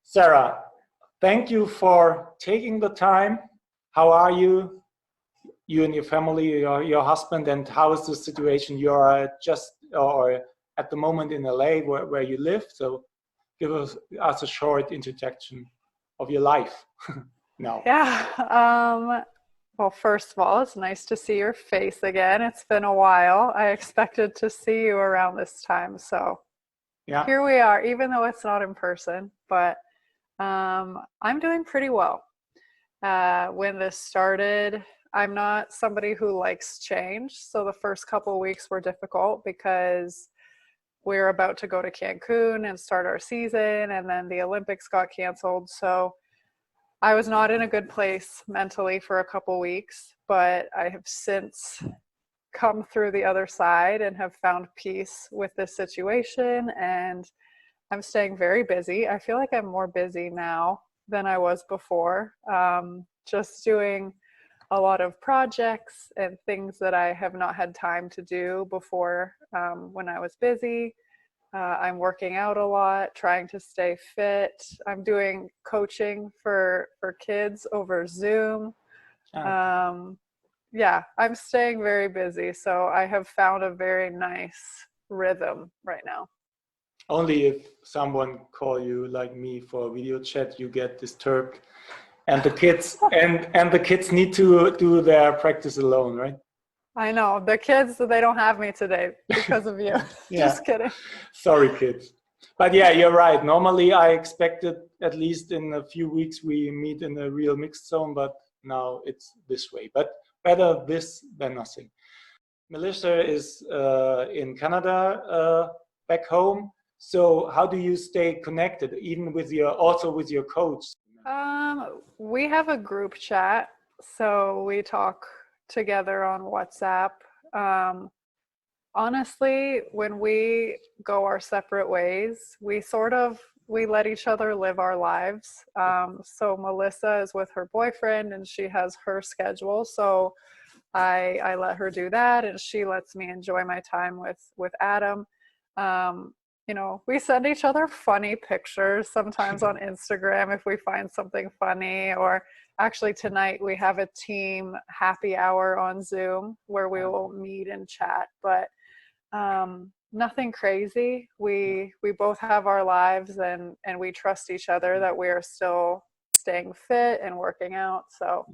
Sarah, thank you for taking the time. How are you? You and your family, your husband, and how is the situation? You are just or at the moment in LA where you live. So give us a short introduction of your life now. Yeah. Well, first of all, it's nice to see your face again. It's been a while. I expected to see you around this time. So Yeah. here we are, even though it's not in person, but I'm doing pretty well. When this started, I'm not somebody who likes change. So the first couple of weeks were difficult because we're about to go to Cancun and start our season, and then the Olympics got canceled. So I was not in a good place mentally for a couple weeks, but I have since come through the other side and have found peace with this situation. And I'm staying very busy. I feel like I'm more busy now than I was before. Just doing a lot of projects and things that I have not had time to do before when I was busy. I'm working out a lot, trying to stay fit. I'm doing coaching for kids over Zoom. Ah, Um, yeah, I'm staying very busy. So I have found a very nice rhythm right now. only if someone call you like me for a video chat, you get disturbed, and the kids need to do their practice alone, right? I know. The kids, they don't have me today because of you. Yeah. Just kidding. Sorry, kids. But yeah, you're right. Normally, I expected at least in a few weeks we meet in a real mixed zone, but now it's this way. But better this than nothing. Melissa is in Canada back home. So how do you stay connected, even with with your coach? We have a group chat, so we talk together on WhatsApp. Um, Honestly, when we go our separate ways, we let each other live our lives. So Melissa is with her boyfriend and she has her schedule. So I let her do that and she lets me enjoy my time with Adam. Um, we send each other funny pictures sometimes on Instagram if we find something funny, or actually tonight we have a team happy hour on Zoom where we will meet and chat, but nothing crazy. We both have our lives and we trust each other that we are still staying fit and working out. So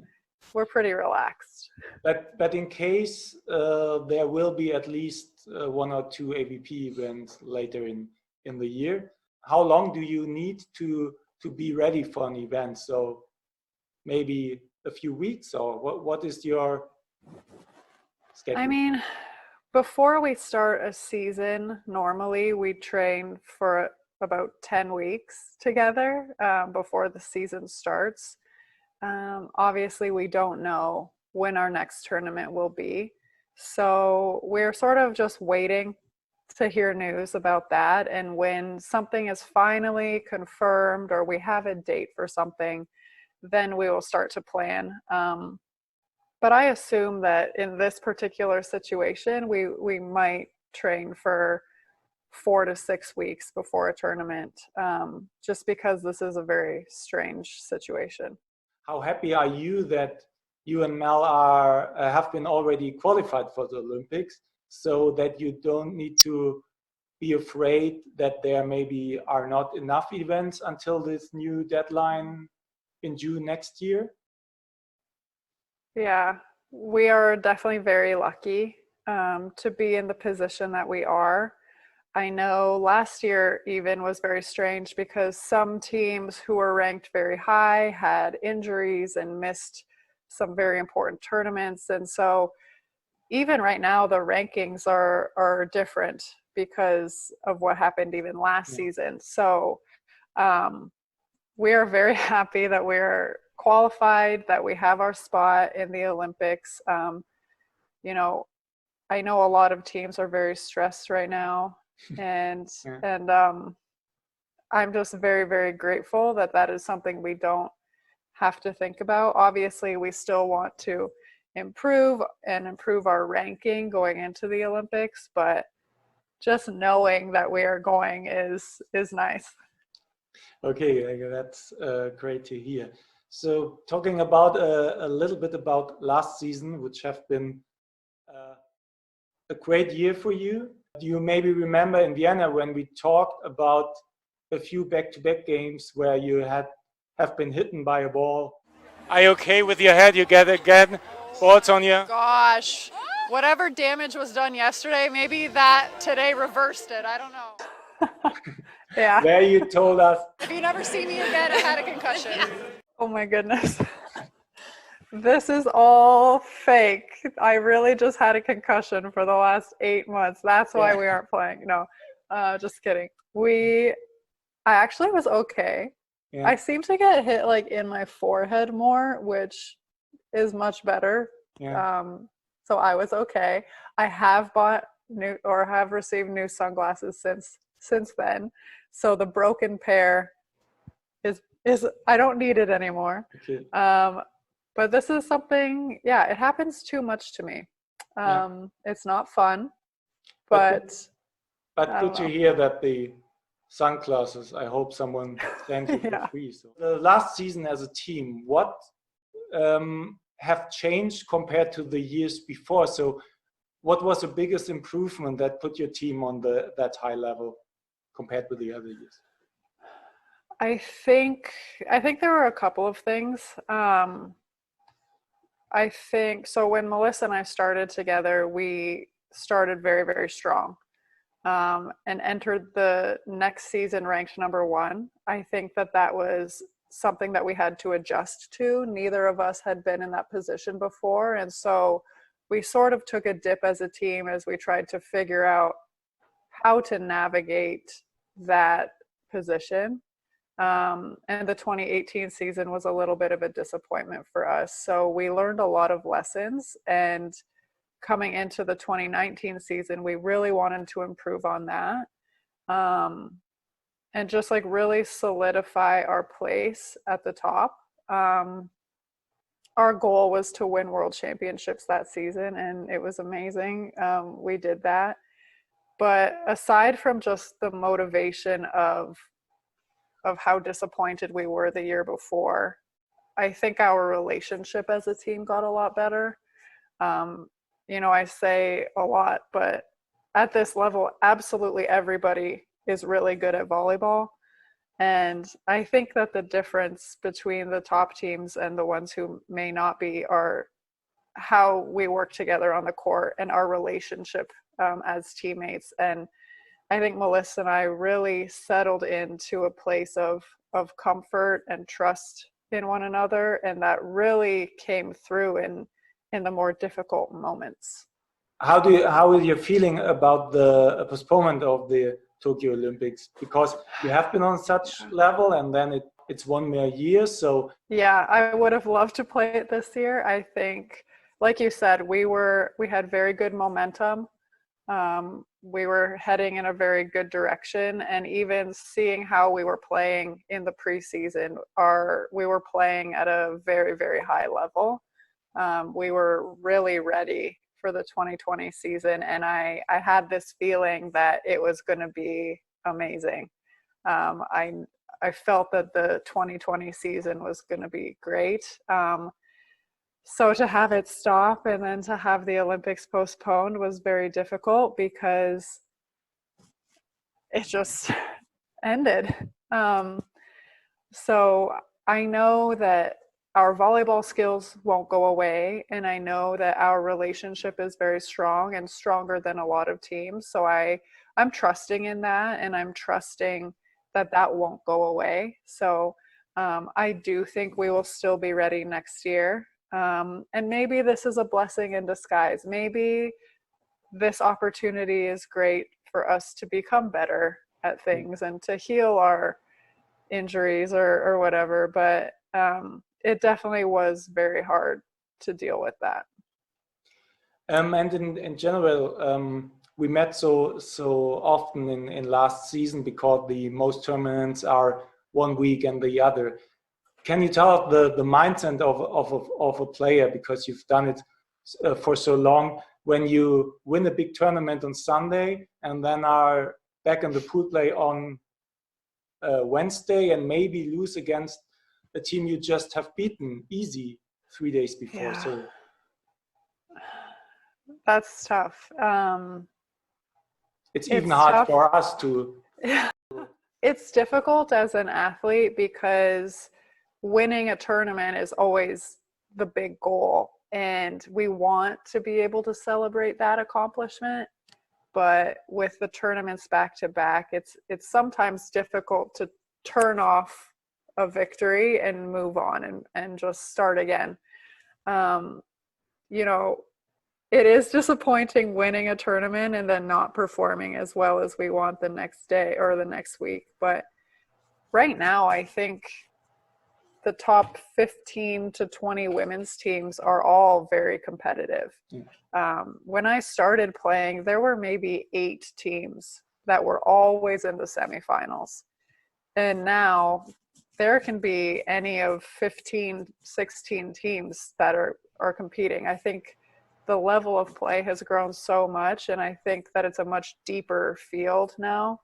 we're pretty relaxed. But in case there will be at least one or two AVP events later in the year, how long do you need to be ready for an event? So maybe a few weeks, or what is your I schedule? mean, before we start a season, normally we train for about 10 weeks together before the season starts. Obviously, we don't know when our next tournament will be. So we're sort of just waiting to hear news about that. And when something is finally confirmed or we have a date for something, then we will start to plan. But I assume that in this particular situation, we might train for 4 to 6 weeks before a tournament, just because this is a very strange situation. How happy are you that you and Mel are have been already qualified for the Olympics, so that you don't need to be afraid that there maybe are not enough events until this new deadline in June next year? Yeah, we are definitely very lucky to be in the position that we are. I know last year even was very strange because some teams who were ranked very high had injuries and missed some very important tournaments. And so even right now, the rankings are different because of what happened even last Yeah. season. So um, we are very happy that we're qualified, that we have our spot in the Olympics. You know, I know a lot of teams are very stressed right now, and Yeah. and I'm just very, very grateful that that is something we don't have to think about. Obviously, we still want to improve our ranking going into the Olympics, but just knowing that we are going is nice. Okay, that's great to hear. So talking about a little bit about last season, which have been a great year for you. Do you maybe remember in Vienna when we talked about a few back-to-back games where you have been hit by a ball? Are you okay with your head? You get again balls on you? Gosh, whatever damage was done yesterday, maybe that today reversed it. I don't know. Yeah. Where you told us. If you never see me again, I had a concussion. Oh my goodness. This is all fake. I really just had a concussion for the last 8 months. That's why we aren't playing. No, just kidding. I actually was okay. I seem to get hit like in my forehead more, which is much better. So I was okay. I have bought have received new sunglasses since then. So the broken pair is I don't need it anymore. Okay. But this is something, it happens too much to me. It's not fun, but good to hear that the sunglasses, I hope someone sent you for free. So the last season as a team, what have changed compared to the years before? So what was the biggest improvement that put your team on that high level compared with the other years? I think there were a couple of things. I think so when Melissa and I started together, we started very, very strong, and entered the next season ranked number 1. I think that was something that we had to adjust to. Neither of us had been in that position before, and so we sort of took a dip as a team as we tried to figure out how to navigate that position. And the 2018 season was a little bit of a disappointment for us. So we learned a lot of lessons, and coming into the 2019 season, we really wanted to improve on that. And just like really solidify our place at the top. Our goal was to win world championships that season, and it was amazing. We did that. But aside from just the motivation of how disappointed we were the year before, I think our relationship as a team got a lot better. I say a lot, but at this level, absolutely everybody is really good at volleyball. And I think that the difference between the top teams and the ones who may not be are how we work together on the court and our relationship as teammates. And I think Melissa and I really settled into a place of comfort and trust in one another, and that really came through in the more difficult moments. How is your feeling about the postponement of the Tokyo Olympics? Because you have been on such level, and then it's 1 more year. So yeah, I would have loved to play it this year. I think, like you said, we had very good momentum. We were heading in a very good direction, and even seeing how we were playing in the preseason, we were playing at a very, very high level. We were really ready for the 2020 season, and I had this feeling that it was going to be amazing. I felt that the 2020 season was going to be great. So to have it stop and then to have the Olympics postponed was very difficult because it just ended. So I know that our volleyball skills won't go away, and I know that our relationship is very strong and stronger than a lot of teams. So I'm trusting in that, and I'm trusting that won't go away. So I do think we will still be ready next year. And maybe this is a blessing in disguise. Maybe this opportunity is great for us to become better at things and to heal our injuries or whatever. But it definitely was very hard to deal with that. And in general, we met so often in last season because the most tournaments are 1 week and the other. Can you tell us the mindset of a player, because you've done it for so long, when you win a big tournament on Sunday and then are back in the pool play on Wednesday and maybe lose against a team you just have beaten easy 3 days before. Yeah. So that's tough. it's even hard tough for us to. It's difficult as an athlete because winning a tournament is always the big goal, and we want to be able to celebrate that accomplishment. But with the tournaments back to back, it's sometimes difficult to turn off a victory and move on and just start again. You know, it is disappointing winning a tournament and then not performing as well as we want the next day or the next week. But right now, I think the top 15 to 20 women's teams are all very competitive. When I started playing, there were maybe 8 teams that were always in the semifinals. And now there can be any of 15, 16 teams that are competing. I think the level of play has grown so much, and I think that it's a much deeper field now.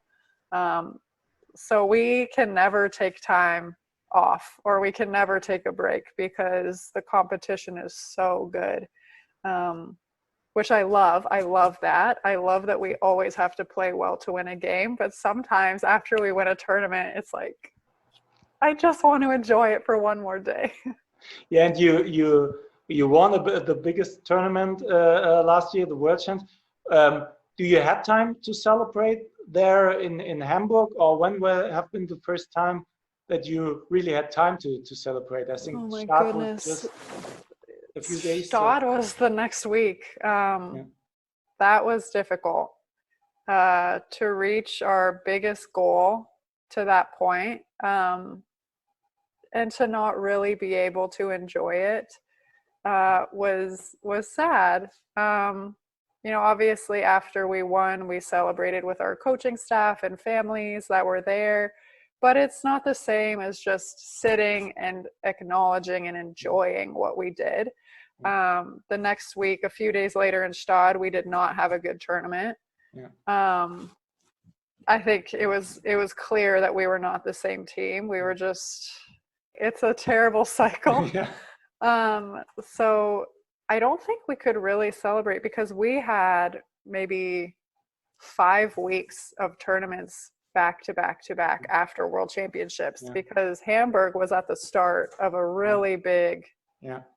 So we can never take time off, or we can never take a break, because the competition is so good, which I love. I love that. I love that we always have to play well to win a game, but sometimes after we win a tournament, it's like, I just want to enjoy it for one more day. Yeah, and you won the biggest tournament last year, the World Champs. Do you have time to celebrate there in Hamburg, or when have been the first time that you really had time to celebrate? I think Oh my Start goodness. was just a few days. Start was the next week. That was difficult to reach our biggest goal to that point, and to not really be able to enjoy it was sad. You know, obviously after we won, we celebrated with our coaching staff and families that were there, but it's not the same as just sitting and acknowledging and enjoying what we did. The next week, a few days later in Stad, we did not have a good tournament. I think it was clear that we were not the same team. We were just, it's a terrible cycle. So I don't think we could really celebrate, because we had maybe 5 weeks of tournaments back to back to back after World Championships, because Hamburg was at the start of a really big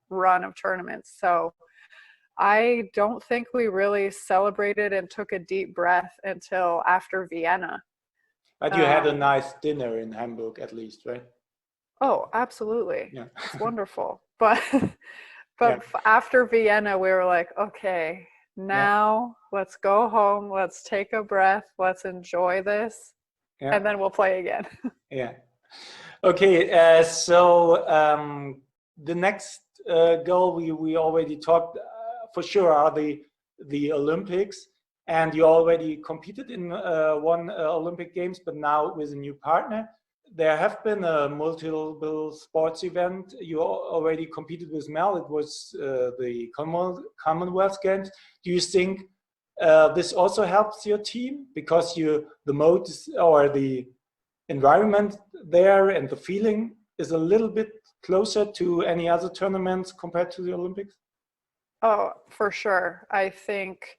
run of tournaments. So I don't think we really celebrated and took a deep breath until after Vienna. But you had a nice dinner in Hamburg at least, right? Oh, absolutely. It's wonderful. But after Vienna, we were like, okay, now let's go home. Let's take a breath. Let's enjoy this. And then we'll play again. Okay. So the next goal we already talked for sure are the Olympics. And you already competed in one Olympic Games, but now with a new partner. There have been a multiple sports event. You already competed with Mel. It was the Commonwealth Games. Do you think this also helps your team, because the mode or the environment there and the feeling is a little bit closer to any other tournaments compared to the Olympics? Oh, for sure. I think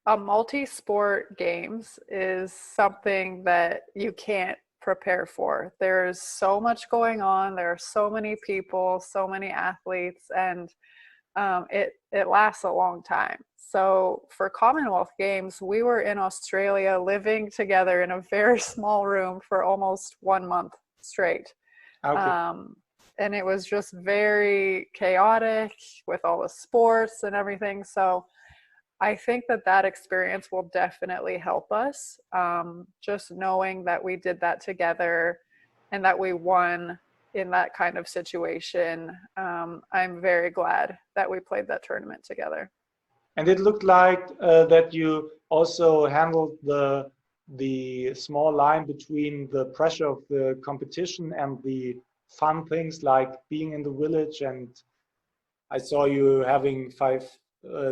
a multi-sport games is something that you can't prepare for. There's so much going on. There are so many people, so many athletes, and it lasts a long time. So for Commonwealth Games, we were in Australia living together in a very small room for almost 1 month straight. And it was just very chaotic with all the sports and everything. So I think that experience will definitely help us. Just knowing that we did that together and that we won in that kind of situation. I'm very glad that we played that tournament together. And it looked like that you also handled the small line between the pressure of the competition and the fun things like being in the village. And I saw you having 5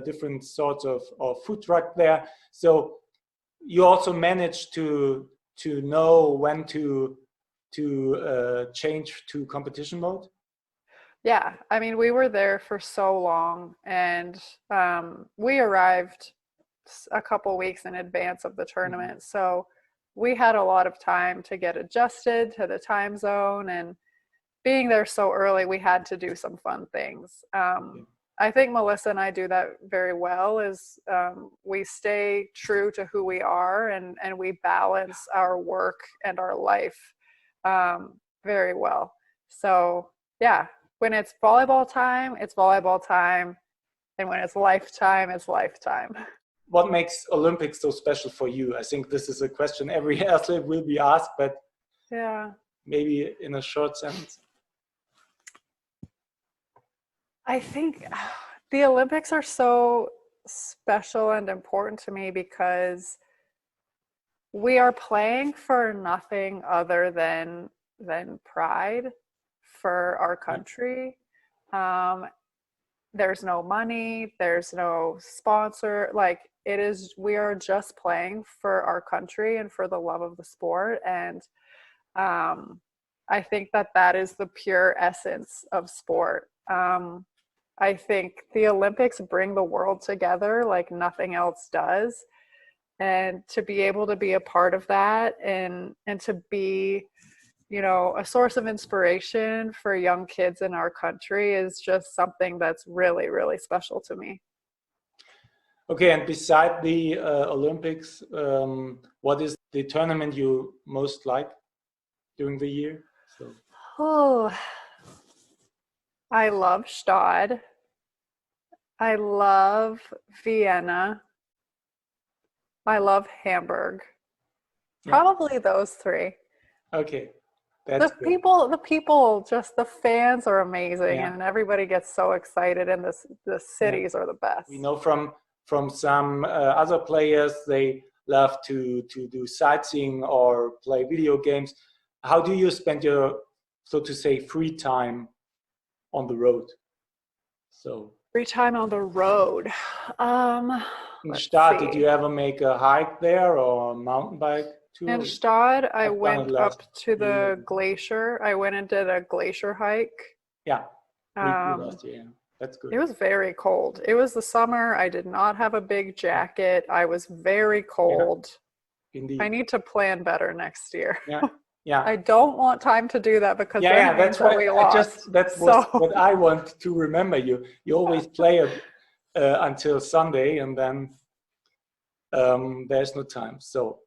different sorts of food truck there. So you also managed to to know when to change to competition mode? Yeah, I mean, we were there for so long, and we arrived a couple weeks in advance of the tournament. So we had a lot of time to get adjusted to the time zone, and being there so early, we had to do some fun things. I think Melissa and I do that very well, is we stay true to who we are, and we balance our work and our life very well. So yeah, when it's volleyball time, it's volleyball time. And when it's lifetime, it's lifetime. What makes Olympics so special for you? I think this is a question every athlete will be asked, but yeah, maybe in a short sentence. I think the Olympics are so special and important to me because we are playing for nothing other than pride for our country. There's no money, there's no sponsor. Like, we are just playing for our country and for the love of the sport. And I think that is the pure essence of sport. I think the Olympics bring the world together like nothing else does. And to be able to be a part of that and to be, you know, a source of inspiration for young kids in our country is just something that's really, really special to me. Okay, and beside the Olympics, what is the tournament you most like during the year? Oh, I love Stade. I love Vienna. I love Hamburg. Probably those three. Okay. The people, just the fans are amazing, and everybody gets so excited, and the cities are the best. We know from some other players, they love to do sightseeing or play video games. How do you spend your, so to say, free time on the road? Free time on the road. In Stade, did you ever make a hike there or a mountain bike tour? In Stade, I went up to the glacier. I went and did a glacier hike. Yeah, last year. That's good. It was very cold. It was the summer. I did not have a big jacket. I was very cold. Yeah. Indeed. I need to plan better next year. Yeah. I don't want time to do that because then that's what we lost. What I want to remember you. You always play until Sunday, and then there's no time. So,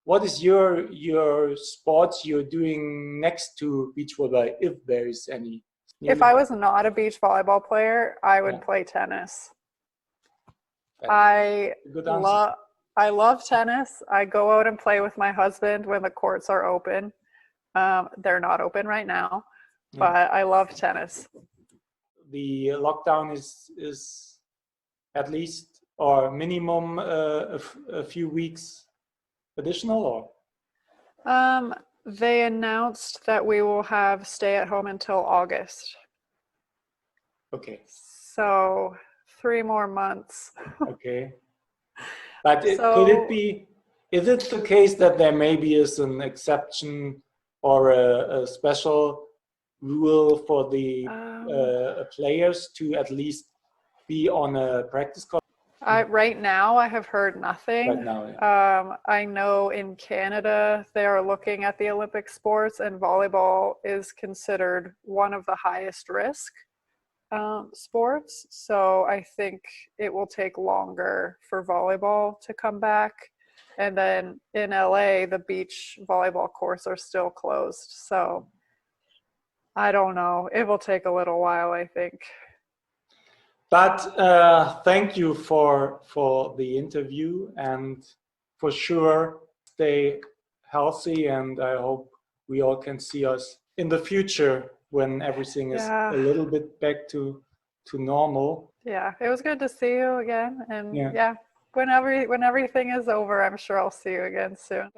what is your sports you're doing next to beach volleyball, if there is any? If I was not a beach volleyball player, I would play tennis. I love tennis. I go out and play with my husband when the courts are open. They're not open right now, but I love tennis. The lockdown is at least or minimum a few weeks additional, or? They announced that we will have stay at home until August. Okay. So 3 more months. Okay. But could it be, is it the case that there maybe is an exception or a special rule for the players to at least be on a practice court? Right now, I have heard nothing. Right now, I know in Canada, they are looking at the Olympic sports, and volleyball is considered one of the highest risk sports. So I think it will take longer for volleyball to come back. And then in LA, the beach volleyball courts are still closed. So I don't know. It will take a little while, I think. But thank you for the interview, and for sure stay healthy, and I hope we all can see us in the future when everything is a little bit back to normal. Yeah, it was good to see you again, and when everything is over, I'm sure I'll see you again soon.